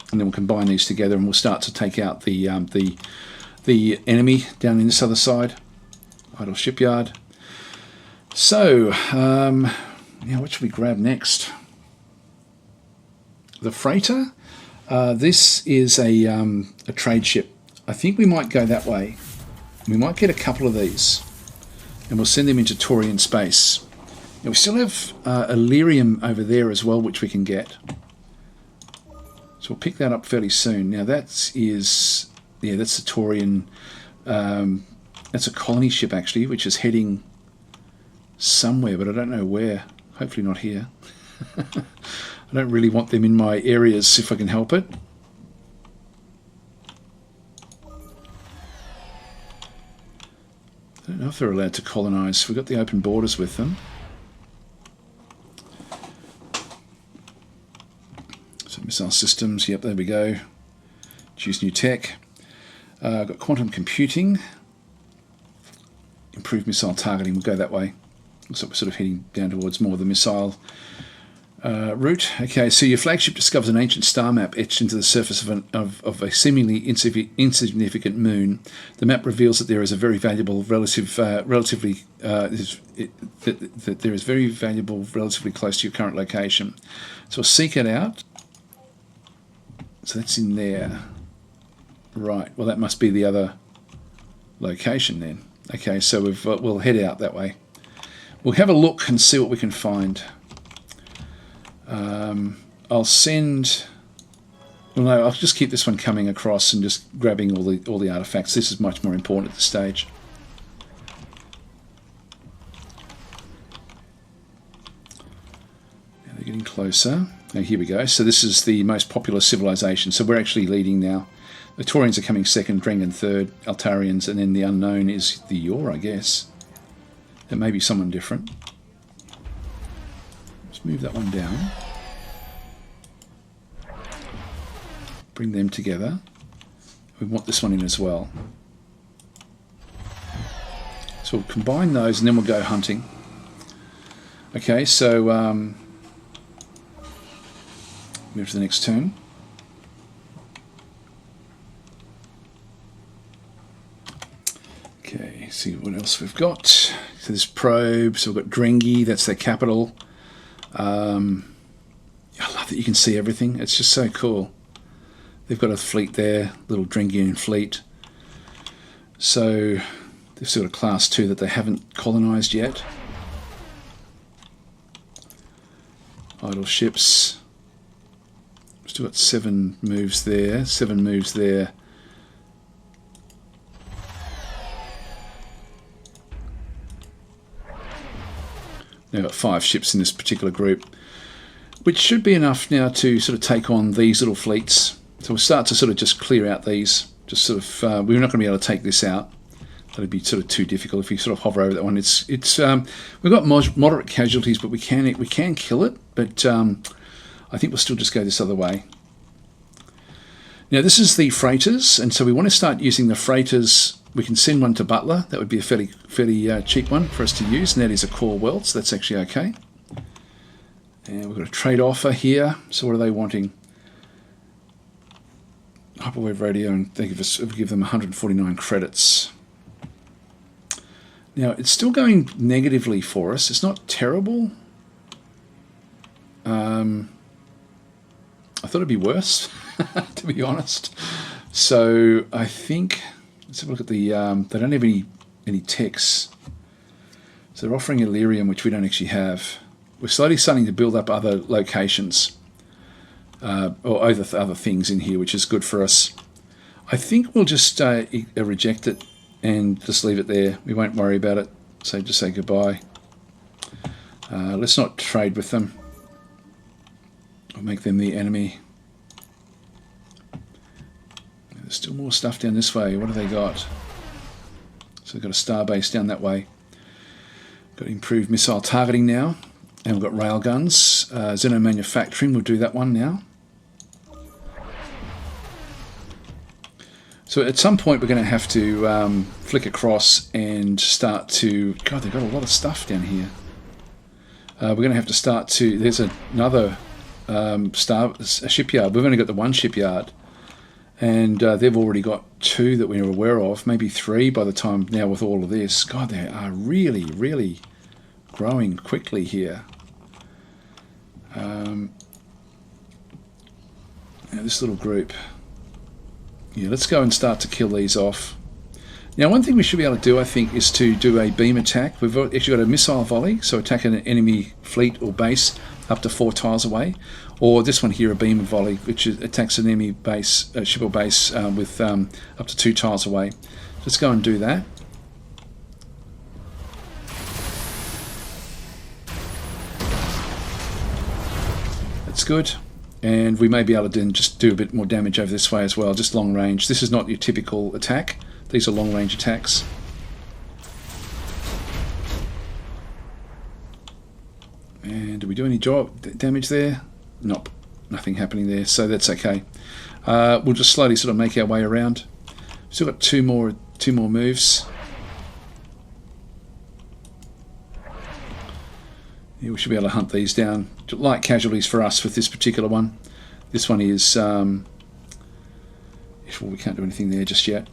And then we'll combine these together and we'll start to take out the enemy down in this other side. Idle shipyard. So, what should we grab next? The freighter. This is a trade ship. I think we might go that way. We might get a couple of these, and we'll send them into Taurian space. Now we still have Illyrium over there as well, which we can get. So we'll pick that up fairly soon. Now that's the Taurian. That's a colony ship actually, which is heading somewhere, but I don't know where. Hopefully not here. I don't really want them in my areas if I can help it. I don't know if they're allowed to colonise. We've got the open borders with them. So missile systems, yep, there we go. Choose new tech. Got quantum computing. Improved missile targeting, we'll go that way. Looks like we're sort of heading down towards more of the missile Route. Okay, so your flagship discovers an ancient star map etched into the surface of a seemingly insignificant moon. The map reveals that there is a very valuable relatively close to your current location. So we'll seek it out. So that's in there. Right. Well, that must be the other location then. Okay, so we'll head out that way. We'll have a look and see what we can find. I'll send. Well, no, I'll just keep this one coming across and just grabbing all the artifacts. This is much more important at this stage. Now they're getting closer. Now here we go. So this is the most popular civilization. So we're actually leading now. The Taurians are coming second, Drengan third, Altarians, and then the unknown is the Yor, I guess. It may be someone different. Let's move that one down. Bring them together. We want this one in as well. So we'll combine those and then we'll go hunting. Okay, so move to the next turn. Okay, see what else we've got. So there's probe, so we've got Drengi, that's their capital. I love that you can see everything. It's just so cool. They've got a fleet there, little Drengian fleet. So they've sort of class 2 that they haven't colonized yet. Idle ships. Still got 7 moves there, 7 moves there. Now got 5 ships in this particular group, which should be enough now to sort of take on these little fleets. So we'll start to sort of just clear out these. Just sort of, we're not going to be able to take this out. That'd be sort of too difficult if you sort of hover over that one. It's we've got moderate casualties, but we can kill it. But I think we'll still just go this other way. Now this is the freighters, and so we want to start using the freighters. We can send one to Butler. That would be a fairly cheap one for us to use, and that is a core weld, so that's actually okay. And we've got a trade offer here. So what are they wanting? Hyperwave radio, and they give them 149 credits. Now it's still going negatively for us. It's not terrible. I thought it'd be worse, to be honest. So I think let's have a look at the. They don't have any techs, so they're offering Illyrium, which we don't actually have. We're slowly starting to build up other locations or other things in here, which is good for us. I think we'll just reject it and just leave it there. We won't worry about it. So just say goodbye. Let's not trade with them. I'll make them the enemy. There's still more stuff down this way. What have they got? So we've got a star base down that way. Got improved missile targeting now. And we've got railguns. Xeno manufacturing, we'll do that one now. So at some point we're going to have to flick across and start to... God, they've got a lot of stuff down here. We're going to have to start to... There's another shipyard. We've only got the one shipyard. And they've already got 2 that we're aware of. Maybe 3 by the time now with all of this. God, they are really, really growing quickly here. Now this little group. Yeah, let's go and start to kill these off. Now, one thing we should be able to do, I think, is to do a beam attack. We've actually got a missile volley, so attack an enemy fleet or base up to 4 tiles away. Or this one here, a beam volley, which attacks an enemy base, ship or base with up to 2 tiles away. Let's go and do that. That's good. And we may be able to then just do a bit more damage over this way as well, just long range. This is not your typical attack. These are long range attacks. And do we do any damage there? Nope, nothing happening there, so that's okay. We'll just slowly sort of make our way around. Still got two more moves. Yeah, we should be able to hunt these down. Light casualties for us with this particular one. This one is... well, we can't do anything there just yet.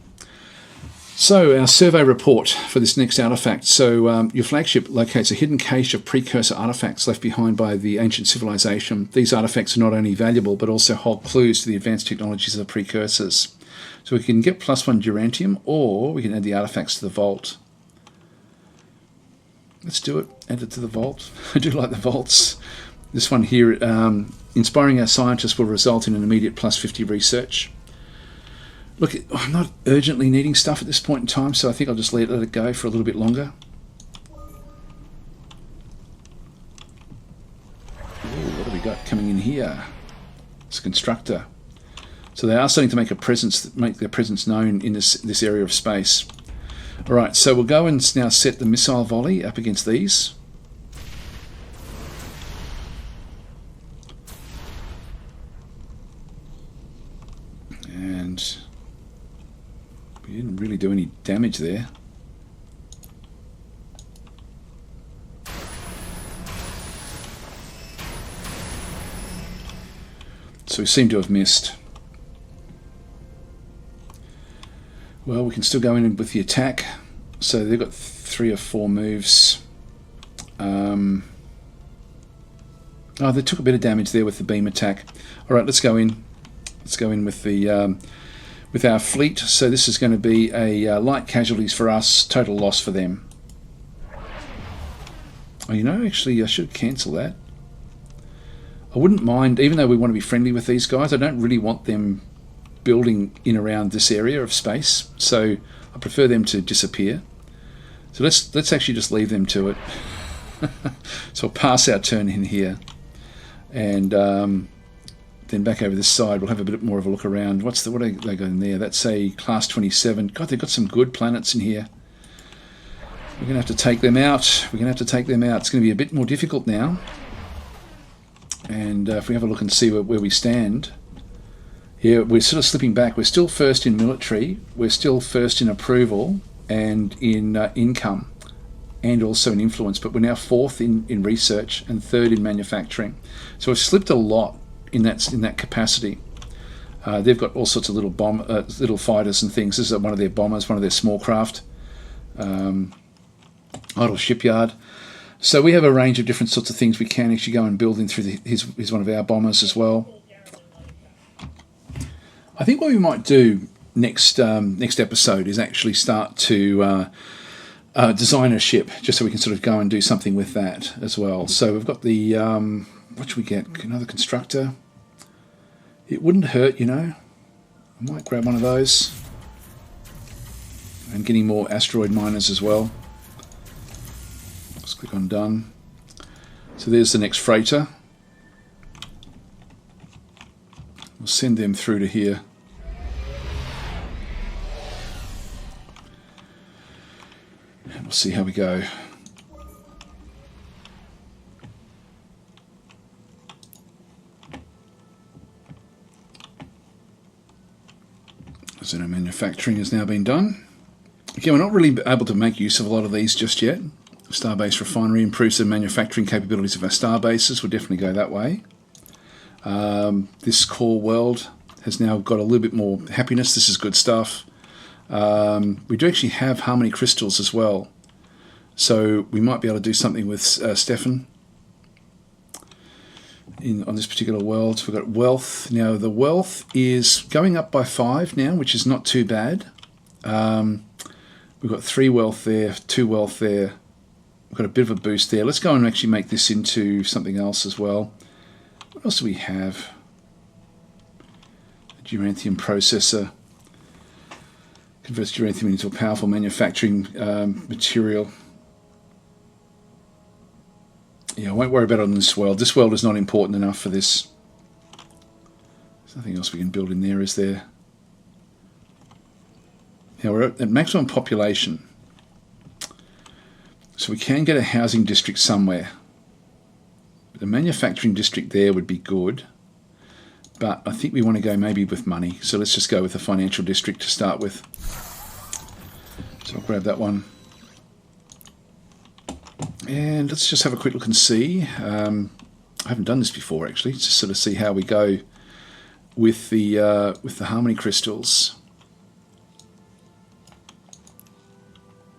So our survey report for this next artifact. So your flagship locates a hidden cache of precursor artifacts left behind by the ancient civilization. These artifacts are not only valuable, but also hold clues to the advanced technologies of the precursors. So we can get +1 Durantanium, or we can add the artifacts to the vault. Let's do it. Add it to the vault. I do like the vaults. This one here, inspiring our scientists will result in an immediate +50 research. Look, I'm not urgently needing stuff at this point in time, so I think I'll just let it go for a little bit longer. Ooh, what have we got coming in here? It's a constructor. So they are starting to make their presence known in this area of space. All right, so we'll go and now set the missile volley up against these. And we didn't really do any damage there. So we seem to have missed. Well, we can still go in with the attack. So they've got 3 or 4 moves. Oh, they took a bit of damage there with the beam attack. All right, let's go in. Let's go in with the with our fleet. So this is going to be a light casualties for us, total loss for them. Oh, you know, actually, I should cancel that. I wouldn't mind, even though we want to be friendly with these guys, I don't really want them building in around this area of space. So I prefer them to disappear. So let's actually just leave them to it. So I'll pass our turn in here, and then back over this side we'll have a bit more of a look around. What are they got in there? That's a class 27. God, they've got some good planets in here. We're gonna have to take them out. It's gonna be a bit more difficult now. And if we have a look and see where we stand, yeah, we're sort of slipping back. We're still first in military, we're still first in approval and in income, and also in influence, but we're now 4th in research and 3rd in manufacturing. So we've slipped a lot in that capacity. They've got all sorts of little fighters and things. This is one of their bombers, one of their small craft, idle shipyard. So we have a range of different sorts of things we can actually go and build in through his one of our bombers as well. I think what we might do next episode is actually start to design a ship, just so we can sort of go and do something with that as well. So we've got the what should we get? Another constructor. It wouldn't hurt, you know. I might grab one of those. And getting more asteroid miners as well. Let's click on done. So there's the next freighter. We'll send them through to here. And we'll see how we go. So manufacturing has now been done. Again, we're not really able to make use of a lot of these just yet. Starbase refinery improves the manufacturing capabilities of our starbases. We'll definitely go that way. This core world has now got a little bit more happiness. This is good stuff. We do actually have harmony crystals as well. So we might be able to do something with Stefan on this particular world. So we've got wealth. Now the wealth is going up by 5 now, which is not too bad. We've got 3 wealth there, 2 wealth there. We've got a bit of a boost there. Let's go and actually make this into something else as well. What else do we have? A Durantanium processor. Converts Durantanium into a powerful manufacturing material. Yeah, I won't worry about it on this world. This world is not important enough for this. There's nothing else we can build in there, is there? Now we're at maximum population. So we can get a housing district somewhere. The manufacturing district there would be good. But I think we want to go maybe with money. So let's just go with the financial district to start with. So I'll grab that one. And let's just have a quick look and see. I haven't done this before actually, just sort of see how we go with the harmony crystals.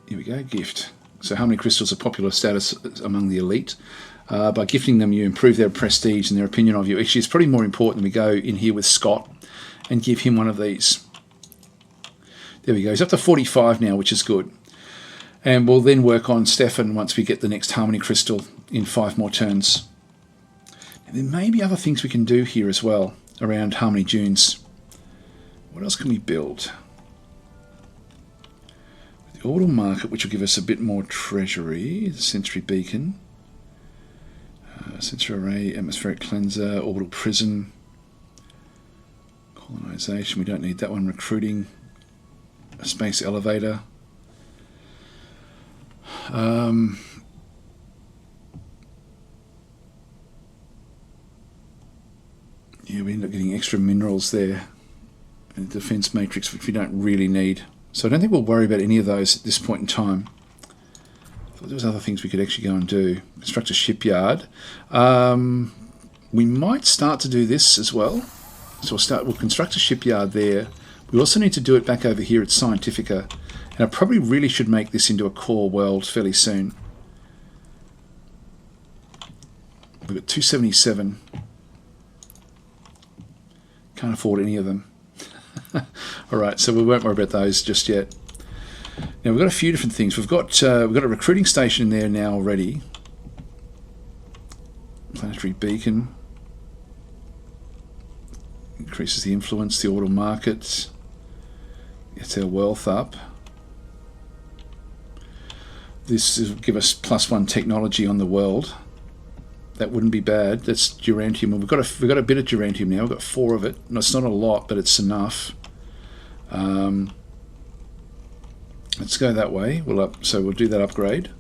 Here we go, gift. So harmony crystals are popular status among the elite. By gifting them, you improve their prestige and their opinion of you. Actually, it's probably more important we go in here with Scott and give him one of these. There we go. He's up to 45 now, which is good. And we'll then work on Stefan once we get the next harmony crystal in 5 more turns. And there may be other things we can do here as well around harmony dunes. What else can we build? The orbital market, which will give us a bit more treasury. The sensory beacon. Sensor array, atmospheric cleanser, orbital prison. Colonization, we don't need that one. Recruiting. A space elevator. Yeah, we end up getting extra minerals there. And a defense matrix, which we don't really need. So I don't think we'll worry about any of those at this point in time. I thought there was other things we could actually go and do. Construct a shipyard. We might start to do this as well. So we'll construct a shipyard there. We also need to do it back over here at Scientifica. And I probably really should make this into a core world fairly soon. We've got 277. Can't afford any of them. Alright, so we won't worry about those just yet. Now we've got a few different things. We've got a recruiting station in there now already. Planetary beacon. Increases the influence, the orbital market. Gets our wealth up. This will give us +1 technology on the world. That wouldn't be bad. That's Durantium. We've got a bit of Durantium now. We've got 4 of it. No, it's not a lot, but it's enough. Let's go that way. So we'll do that upgrade.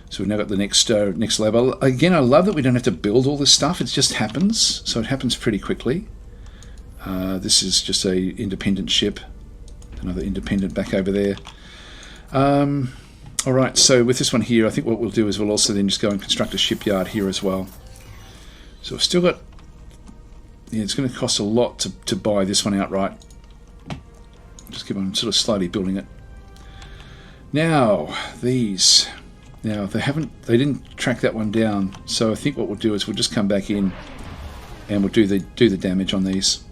So we've now got the next level. Again, I love that we don't have to build all this stuff. It just happens. So it happens pretty quickly. This is just a independent ship. Another independent back over there. Alright, so with this one here, I think what we'll do is we'll also then just go and construct a shipyard here as well. So we've still got... Yeah, it's going to cost a lot to buy this one outright. Just keep on sort of slowly building it. Now, these... Now, they didn't track that one down, so I think what we'll do is we'll just come back in and we'll do the damage on these.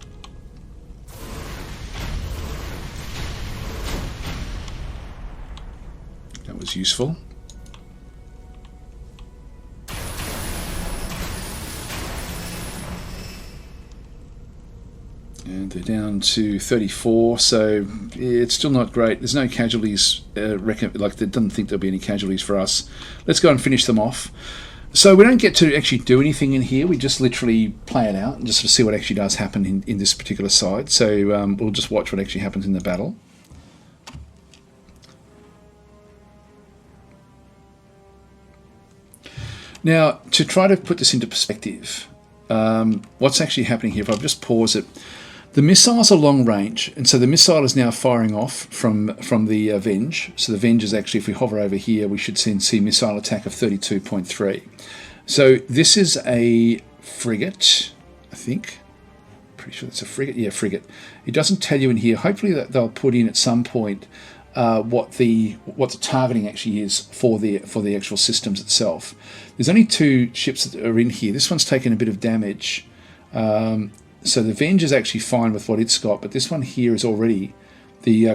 That was useful. And they're down to 34, so it's still not great. There's no casualties, like they doesn't think there'll be any casualties for us. Let's go and finish them off. So we don't get to actually do anything in here, we just literally play it out and just sort of see what actually does happen in this particular side. So we'll just watch what actually happens in the battle. Now, to try to put this into perspective, what's actually happening here, if I just pause it, the missiles are long range, and so the missile is now firing off from the Venge. So the Venge is actually, if we hover over here, we should see missile attack of 32.3. So this is a frigate, I think. Pretty sure it's a frigate. Yeah, frigate. It doesn't tell you in here. Hopefully that they'll put in at some point what the targeting actually is for the actual systems itself. There's only 2 ships that are in here. This one's taken a bit of damage. So the Venge is actually fine with what it's got, but this one here is already the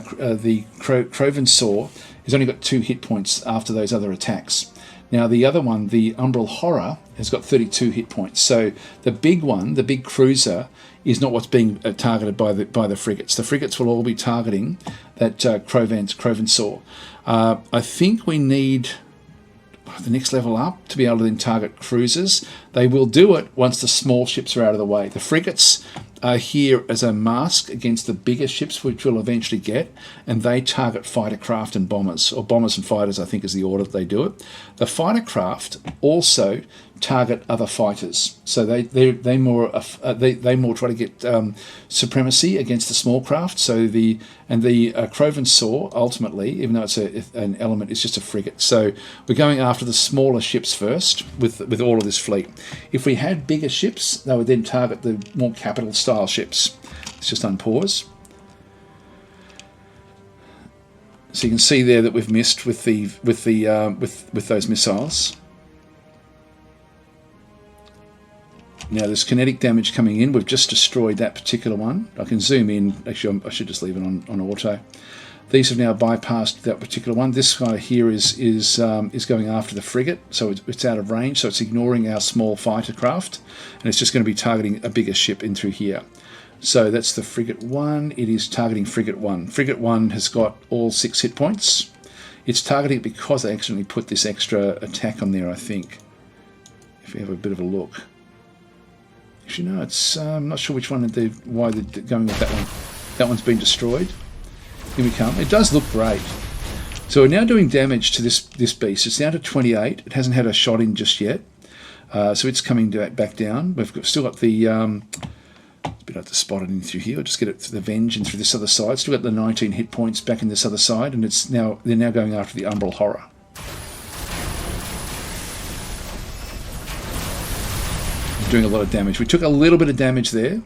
Croven Saw has only got 2 hit points after those other attacks. Now the other one, the Umbral Horror, has got 32 hit points. So the big one, the big cruiser, is not what's being targeted by the frigates. The frigates will all be targeting that Croven Saw. I think we need the next level up to be able to then target cruisers. They will do it once the small ships are out of the way. The frigates are here as a mask against the bigger ships, which we'll eventually get, and they target fighter craft and bombers, or bombers and fighters, I think is the order that they do it. The fighter craft also target other fighters. So they more try to get supremacy against the small craft. So the Crovan Saw ultimately, even though it's an element, is just a frigate. So we're going after the smaller ships first with all of this fleet. If we had bigger ships, they would then target the more capital style ships. Let's just unpause. So you can see there that we've missed with those missiles. Now there's kinetic damage coming in. We've just destroyed that particular one. I can zoom in. Actually, I should just leave it on auto. These have now bypassed that particular one. This guy here is going after the frigate, so it's out of range. So it's ignoring our small fighter craft, and it's just going to be targeting a bigger ship in through here. So that's the frigate 1. It is targeting frigate 1. Frigate 1 has got all 6 hit points. It's targeting it because I accidentally put this extra attack on there, I think. If we have a bit of a look. Actually, no, it's I'm not sure which one why they're going with that one. That one's been destroyed. Here we come. It does look great. So we're now doing damage to this beast. It's down to 28. It hasn't had a shot in just yet. So it's coming back down. We've still got the... a bit hard to spot it in through here. I'll just get it to the Venge and through this other side. Still got the 19 hit points back in this other side, and they're now going after the Umbral Horror. Doing a lot of damage. We took a little bit of damage there,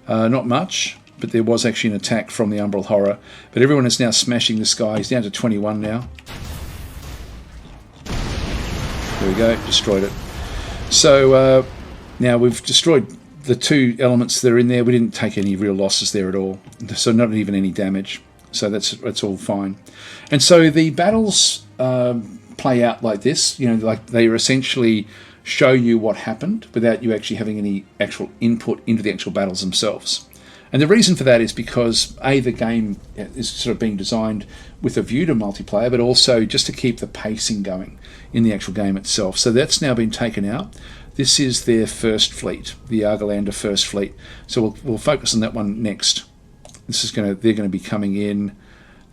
not much, but there was actually an attack from the Umbral Horror. But everyone is now smashing this guy. He's down to 21 now. There we go, destroyed it. So now we've destroyed the 2 elements that are in there. We didn't take any real losses there at all, so not even any damage. So that's all fine. And so the battles play out like this. You know, like they are essentially show you what happened without you actually having any actual input into the actual battles themselves. And the reason for that is because the game is sort of being designed with a view to multiplayer, but also just to keep the pacing going in the actual game itself. So that's now been taken out. This is their first fleet, the Argolander first fleet. So we'll focus on that one next. They're going to be coming in.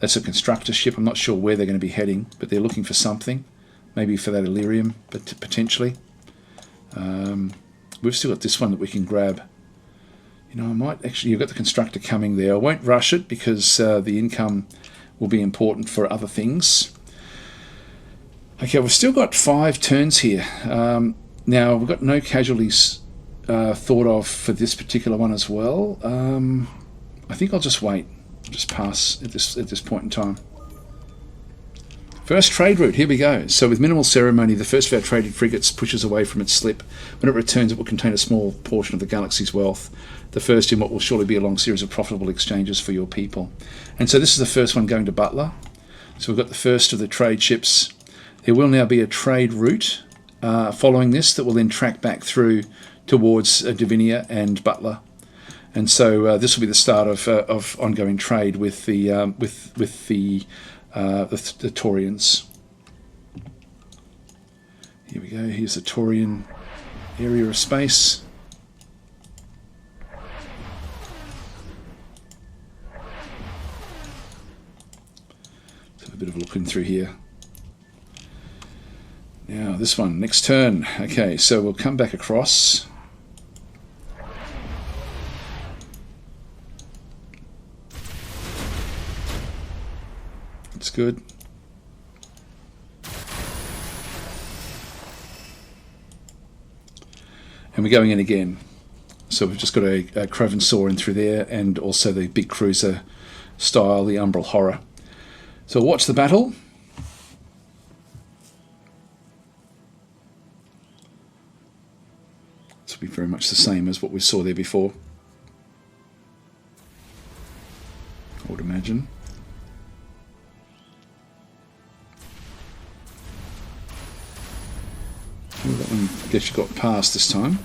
That's a constructor ship. I'm not sure where they're going to be heading, but they're looking for something, maybe for that Illyrium, but potentially. We've still got this one that we can grab. You know, I might actually... You've got the constructor coming there. I won't rush it because the income will be important for other things. Okay, we've still got 5 turns here. Now, we've got no casualties thought of for this particular one as well. I think I'll just wait. Just pass at this point in time. First trade route, here we go. So with minimal ceremony, the first of our traded frigates pushes away from its slip. When it returns, it will contain a small portion of the galaxy's wealth. The first in what will surely be a long series of profitable exchanges for your people. And so this is the first one going to Butler. So we've got the first of the trade ships. There will now be a trade route following this that will then track back through towards Divinia and Butler. And so this will be the start of ongoing trade with the Taurians. Here we go. Here's the Taurian area of space. Let's have a bit of a look in through here. Now this one, next turn. Okay, so we'll come back across. That's good. And we're going in again. So we've just got a Crovan Saw in through there, and also the big cruiser style, the Umbral Horror. So watch the battle. This will be very much the same as what we saw there before, I would imagine. That one, I guess you got past this time.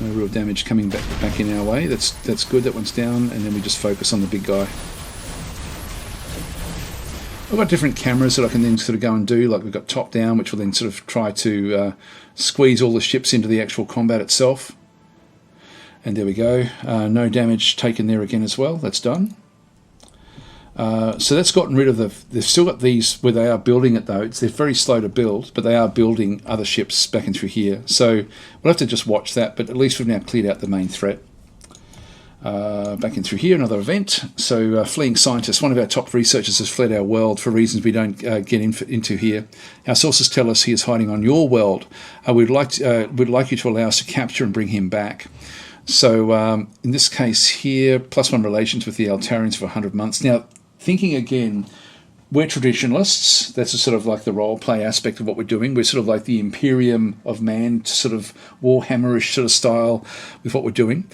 No real damage coming back in our way. That's good. That one's down, and then we just focus on the big guy. I've got different cameras that I can then sort of go and do. Like we've got top down, which will then sort of try to squeeze all the ships into the actual combat itself. And there we go. No damage taken there again as well. That's done. So that's gotten rid of they've still got these where they are building it though. They're very slow to build, but they are building other ships back in through here. So we'll have to just watch that, but at least we've now cleared out the main threat. Back in through here, another event. So fleeing scientists, one of our top researchers has fled our world for reasons we don't get into here. Our sources tell us he is hiding on your world. We'd like you to allow us to capture and bring him back. So in this case here, +1 relations with the Altarians for 100 months. Now, thinking again, we're traditionalists. That's a sort of like the role play aspect of what we're doing. We're sort of like the Imperium of Man, sort of Warhammerish sort of style with what we're doing.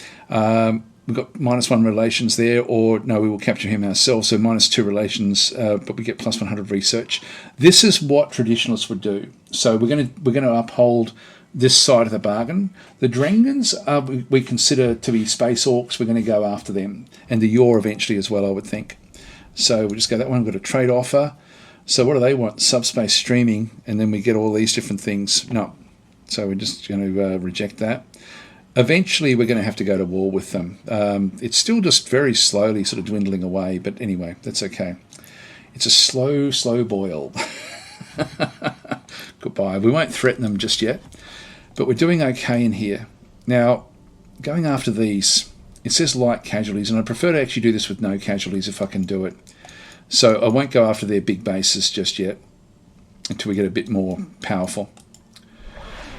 We've got -1 relations there, or no, we will capture him ourselves. So -2 relations, but we get +100 research. This is what traditionalists would do. So we're going to uphold this side of the bargain. The Drengans we consider to be space orcs. We're going to go after them, and the Yor eventually as well, I would think. So we'll just go that one. We've got a trade offer. So what do they want? Subspace streaming, and then we get all these different things. No, so we're just going to reject that. Eventually, we're going to have to go to war with them. It's still just very slowly sort of dwindling away, but anyway, that's okay. It's a slow, slow boil. Goodbye. We won't threaten them just yet, but we're doing okay in here. Now, going after these, it says light casualties, and I prefer to actually do this with no casualties if I can do it. So I won't go after their big bases just yet until we get a bit more powerful.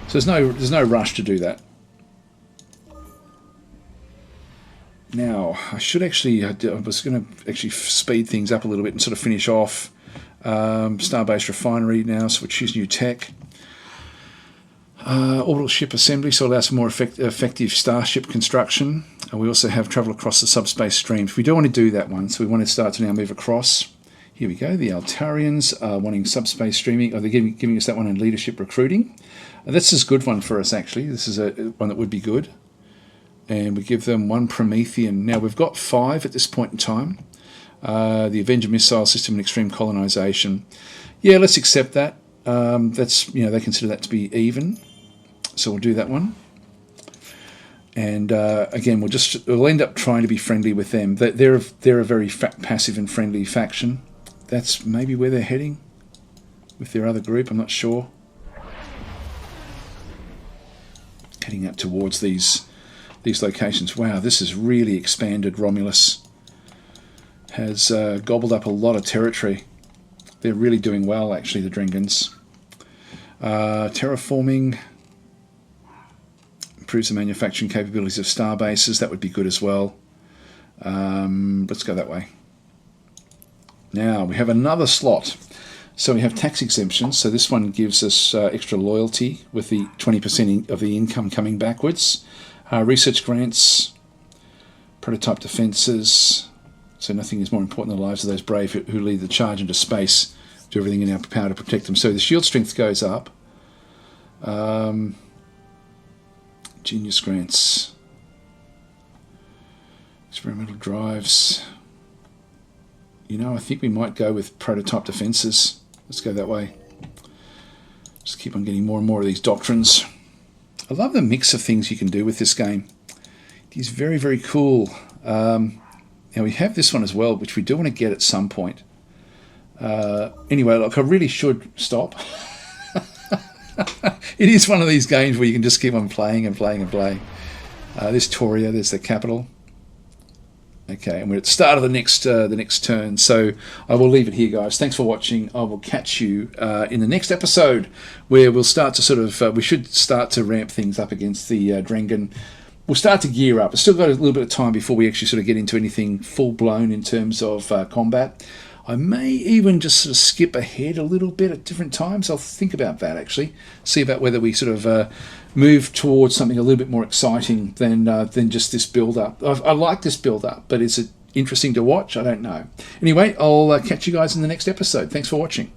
So there's no rush to do that. Now, I should actually, I was going to actually speed things up a little bit and sort of finish off Starbase Refinery now, so we'll choose new tech. Orbital ship assembly, so allows for more effective starship construction. We also have travel across the subspace streams. We don't want to do that one, so we want to start to now move across. Here we go, the Altarians are wanting subspace streaming. They're giving us that one in leadership recruiting. This is a good one for us, actually. This is one that would be good. And we give them 1 Promethean. Now, we've got 5 at this point in time. The Avenger missile system and extreme colonization. Yeah, let's accept that. That's, they consider that to be even. So we'll do that one. And again, we'll end up trying to be friendly with them. They're a very passive and friendly faction. That's maybe where they're heading with their other group. I'm not sure. Heading out towards these locations. Wow, this has really expanded. Romulus has gobbled up a lot of territory. They're really doing well, actually, the Drengans. Terraforming improves the manufacturing capabilities of star bases. That would be good as well. Let's go that way. Now, we have another slot. So we have tax exemptions. So this one gives us extra loyalty with the 20% of the income coming backwards. Research grants, prototype defences. So nothing is more important than the lives of those brave who lead the charge into space. Do everything in our power to protect them. So the shield strength goes up. Genius grants. Experimental drives. I think we might go with prototype defences. Let's go that way. Just keep on getting more and more of these doctrines. I love the mix of things you can do with this game. It is very, very cool. Now we have this one as well, which we do want to get at some point. Anyway, look, I really should stop. It is one of these games where you can just keep on playing and playing and playing. There's Toria, there's the capital. Okay, and we're at the start of the next turn, so I will leave it here, guys. Thanks for watching. I will catch you in the next episode, where we'll start to sort of we should start to ramp things up against the Drengen. We'll start to gear up. We've still got a little bit of time before we actually sort of get into anything full blown in terms of combat. I may even just sort of skip ahead a little bit at different times. I'll think about that, actually. See about whether we sort of move towards something a little bit more exciting than just this build-up. I like this build-up, but is it interesting to watch? I don't know. Anyway, I'll catch you guys in the next episode. Thanks for watching.